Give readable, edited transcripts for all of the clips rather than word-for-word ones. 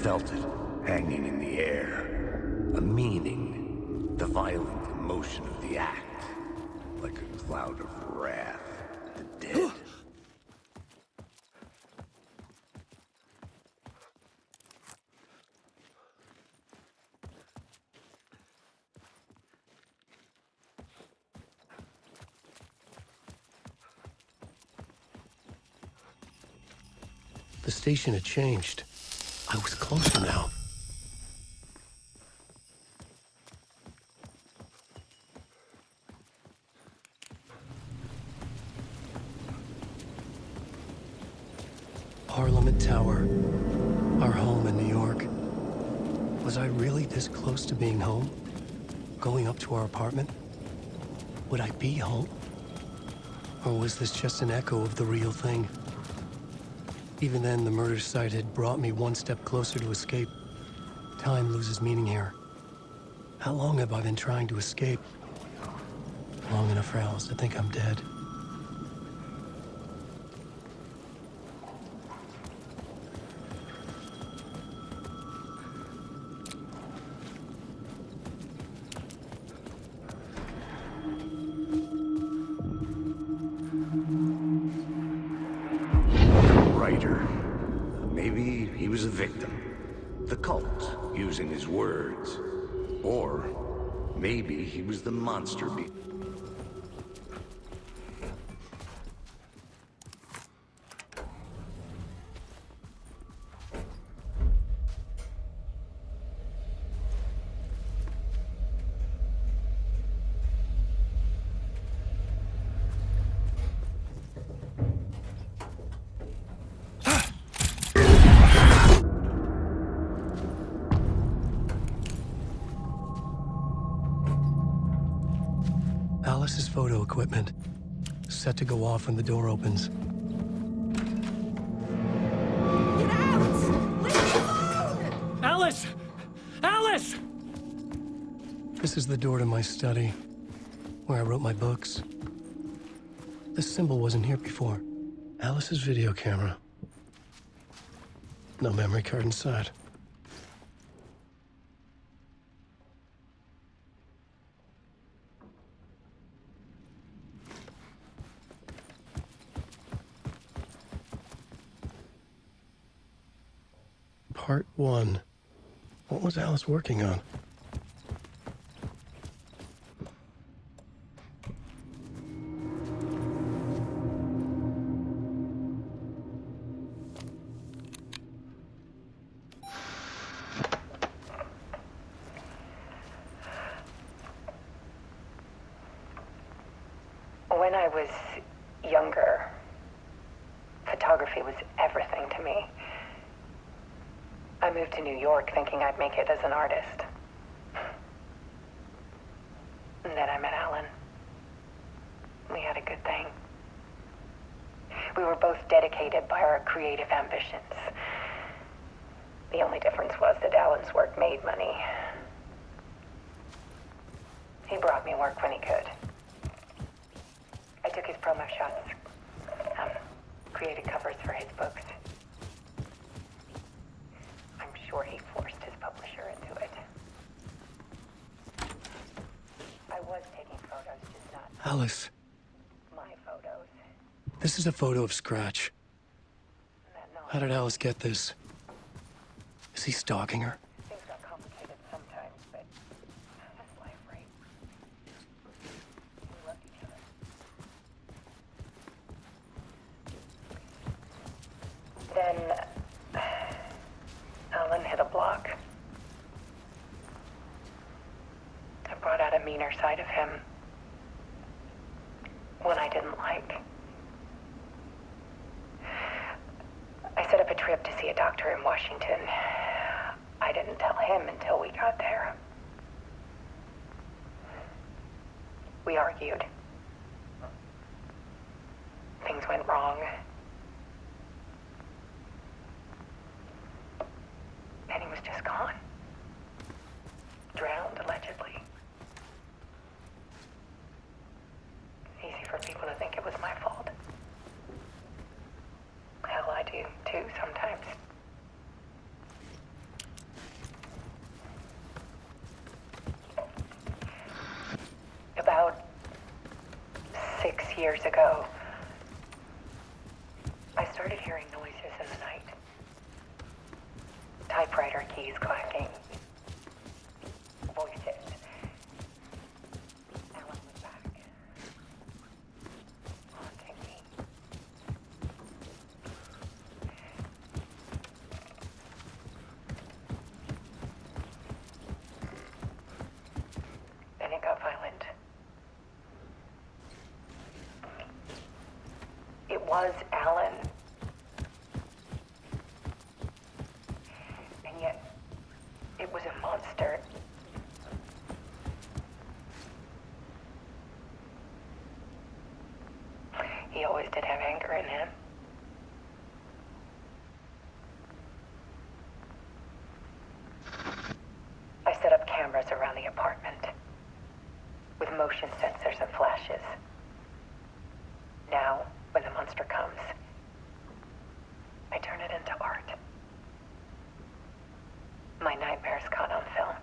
felt it, hanging in the air. A meaning, the violent emotion of the act, like a cloud of wrath, the dead. The station had changed. I was closer now. Parliament Tower. Our home in New York. Was I really this close to being home? Going up to our apartment? Would I be home? Or was this just an echo of the real thing? Even then, the murder site had brought me one step closer to escape. Time loses meaning here. How long have I been trying to escape? Long enough for Alice to think I'm dead. Maybe he was a victim. The cult, using his words. Or maybe he was the monster Alice's photo equipment, set to go off when the door opens. Get out! Leave me alone! Alice! Alice! This is the door to my study, where I wrote my books. This symbol wasn't here before. Alice's video camera. No memory card inside. Part 1. What was Alice working on? When I was younger, photography was everything to me. I moved to New York thinking I'd make it as an artist. And then I met Alan. We had a good thing. We were both dedicated by our creative ambitions. The only difference was that Alan's work made money. He brought me work when he could. I took his promo shots, created covers for his books. I'm sure he forced his publisher into it. I was taking photos, just not Alice, my photos. this is a photo of Scratch. That knowledge- How did Alice get this? Is he stalking her? Things got complicated sometimes, but that's life, right? We loved each other. Then Alan hit a block. I brought out a meaner side of him. One I didn't like. I set up a trip to see a doctor in Washington. I didn't tell him until we got there. We argued. Things went wrong. And he was just gone. Drowned, allegedly. It's easy for people to think it was my fault. Hell, I do, too, sometimes. years ago, I started hearing noises in the night. Typewriter keys clacking. Voices. Alan was back. Haunting me. Then it got violent. It was Alan. And yet, it was a monster. He always did have anger in him. I set up cameras around the apartment with motion sensors and flashes. Now, when the monster comes, I turn it into art. My nightmares caught on film.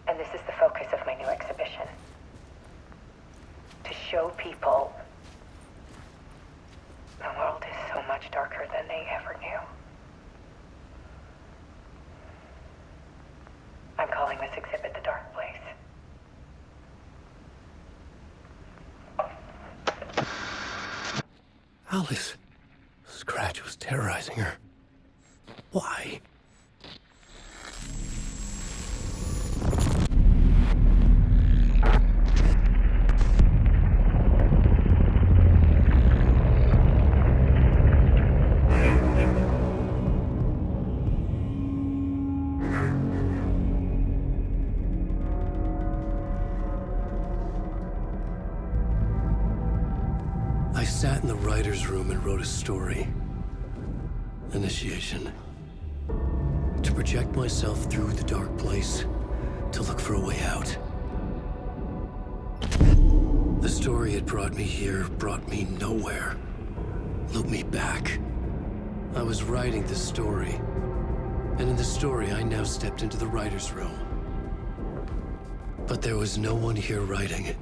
And this is the focus of my new exhibition. To show people the world is so much darker than they ever knew. I'm calling this exhibit The Dark Place. Alice. Scratch was terrorizing her. Why? I sat in the writer's room and wrote a story. Initiation. To project myself through the dark place, to look for a way out. The story had brought me here, brought me nowhere. Looped me back. I was writing the story. And in the story, I now stepped into the writer's room. But there was no one here writing it.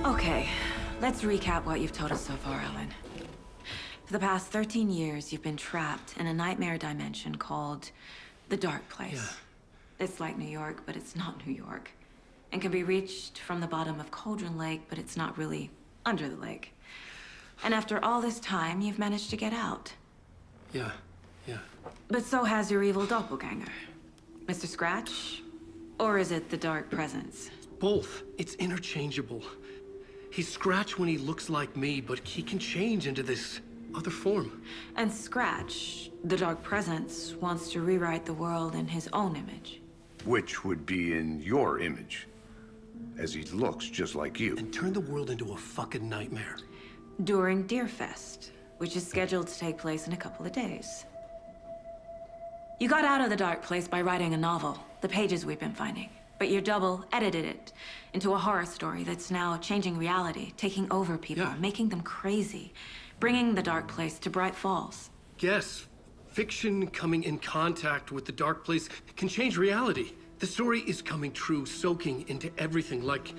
Okay, let's recap what you've told us so far, Ellen. For the past 13 years, you've been trapped in a nightmare dimension called the Dark Place. Yeah. It's like New York, but it's not New York. And can be reached from the bottom of Cauldron Lake, but it's not really under the lake. And after all this time, you've managed to get out. Yeah. But so has your evil doppelganger. Mr. Scratch? Or is it the Dark Presence? Both. It's interchangeable. He's Scratch when he looks like me, but he can change into this other form. And Scratch, the Dark Presence, wants to rewrite the world in his own image. Which would be in your image, as he looks just like you. And turn the world into a fucking nightmare. During Deerfest, which is scheduled to take place in a couple of days. You got out of the Dark Place by writing a novel, the pages we've been finding. But your double edited it into a horror story that's now changing reality, taking over people, Yeah. making them crazy, bringing the Dark Place to Bright Falls. Yes, Fiction coming in contact with the dark place can change reality. The story is coming true, soaking into everything like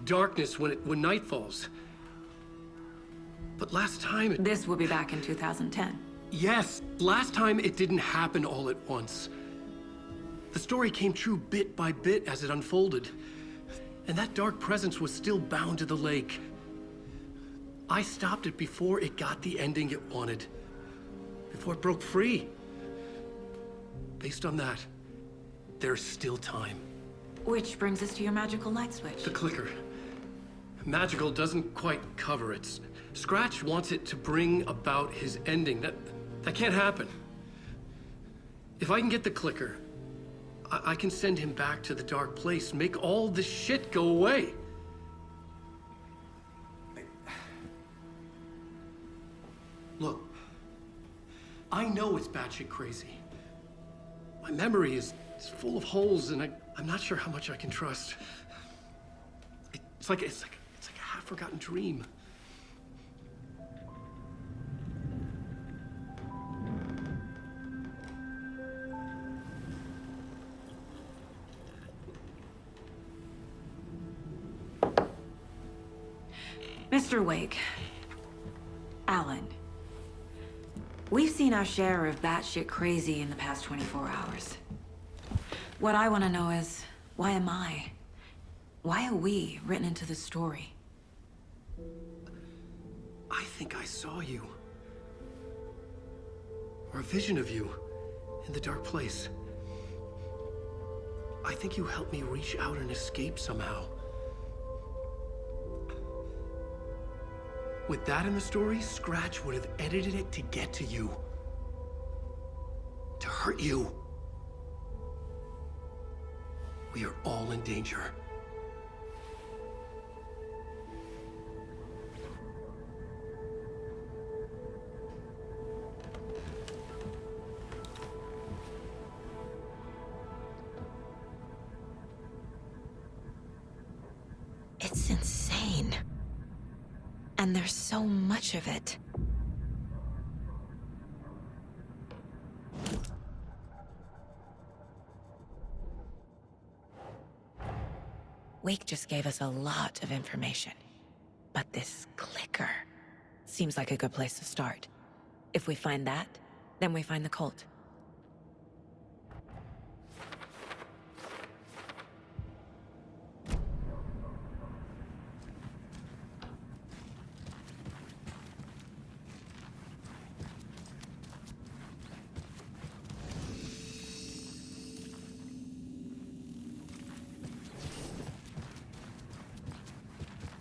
darkness when night falls. But last time This will be back in 2010. Yes, last time it didn't happen all at once. The story came true bit by bit as it unfolded. And that dark presence was still bound to the lake. I stopped it before it got the ending it wanted. Before it broke free. Based on that, there's still time. Which brings us to your magical light switch. The clicker. Magical doesn't quite cover it. Scratch wants it to bring about his ending. That can't happen. If I can get the clicker, I can send him back to the dark place, make all this shit go away. Look, I know it's batshit crazy. My memory is full of holes, and I'm not sure how much I can trust. It's like a half-forgotten dream. Mr. Wake. Alan. We've seen our share of batshit crazy in the past 24 hours. What I want to know is, why am I? Why are we written into the story? I think I saw you. Or a vision of you in the dark place. I think you helped me reach out and escape somehow. With that in the story, Scratch would have edited it to get to you. To hurt you. We are all in danger. It's insane. And there's so much of it. Wake just gave us a lot of information. But this clicker seems like a good place to start. If we find that, then we find the cult.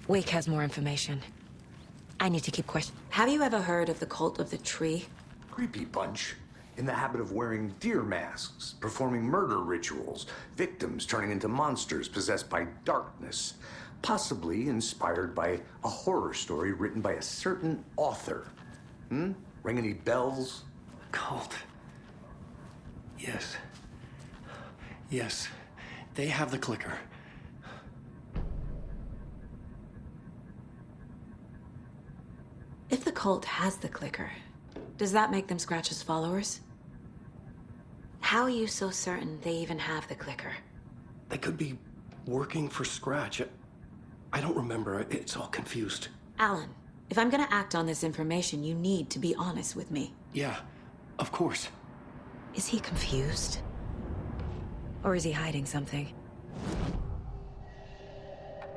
Wake has more information. I need to keep questioning. Have you ever heard of the cult of the tree? Creepy bunch. In the habit of wearing deer masks, performing murder rituals, victims turning into monsters possessed by darkness. Possibly inspired by a horror story written by a certain author. Ring any bells? Cult. Yes. Yes. They have the clicker. If the cult has the clicker, does that make them Scratch's followers? How are you so certain they even have the clicker? They could be working for Scratch. I don't remember. It's all confused. Alan, if I'm gonna act on this information, you need to be honest with me. Yeah, of course. Is he confused? Or is he hiding something?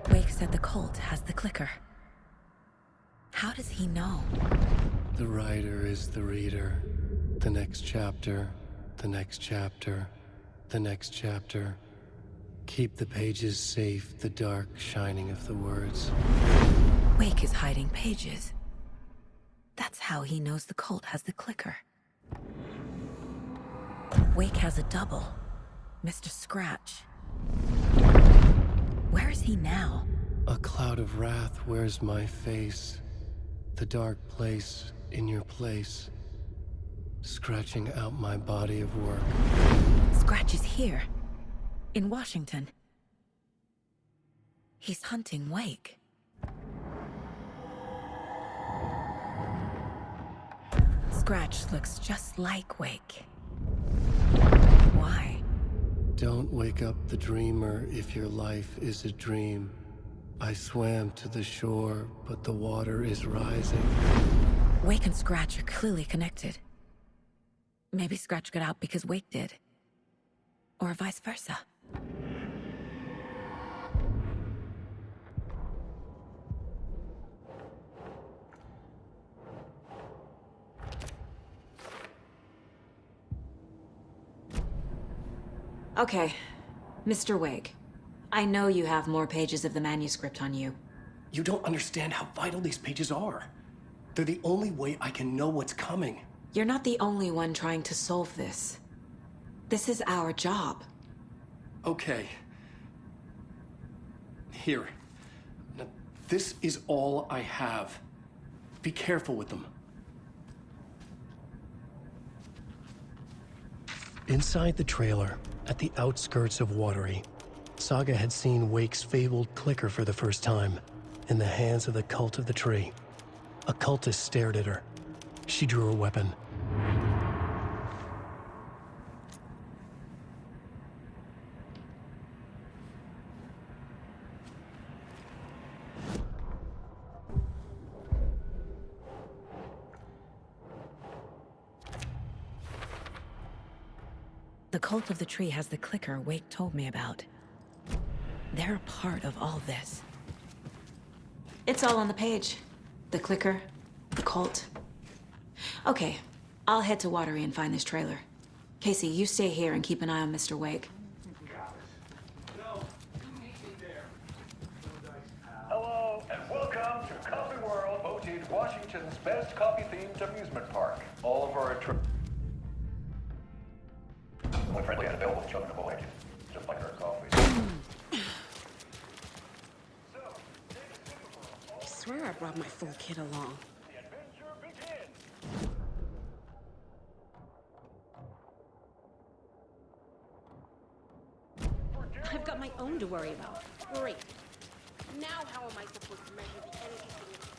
Wake said the cult has the clicker. How does he know? The writer is the reader. The next chapter, the next chapter, the next chapter. Keep the pages safe, the dark shining of the words. Wake is hiding pages. That's how he knows the cult has the clicker. Wake has a double. Mr. Scratch. Where is he now? A cloud of wrath wears my face. The dark place in your place. Scratching out my body of work. Scratch is here. In Washington. He's hunting Wake. Scratch looks just like Wake. Why? Don't wake up the dreamer if your life is a dream. I swam to the shore, but the water is rising. Wake and Scratch are clearly connected. Maybe Scratch got out because Wake did. Or vice versa. Okay, Mr. Wake. I know you have more pages of the manuscript on you. You don't understand how vital these pages are. They're the only way I can know what's coming. You're not the only one trying to solve this. This is our job. Okay. Here. Now, this is all I have. Be careful with them. Inside the trailer, at the outskirts of Watery, Saga had seen Wake's fabled clicker for the first time, in the hands of the Cult of the Tree. A cultist stared at her. She drew a weapon. The Cult of the Tree has the clicker Wake told me about. They're a part of all this. It's all on the page. The clicker, the cult. Okay, I'll head to Watery and find this trailer. Casey, you stay here and keep an eye on Mr. Wake. Hello, and welcome to Coffee World, voted Washington's best coffee-themed amusement park. All of our only friendly and available to children of all ages, just like our coffee. I swear I brought my full kit along. The adventure begins. I've got my own to worry about. Great. Now how am I supposed to measure the energy signature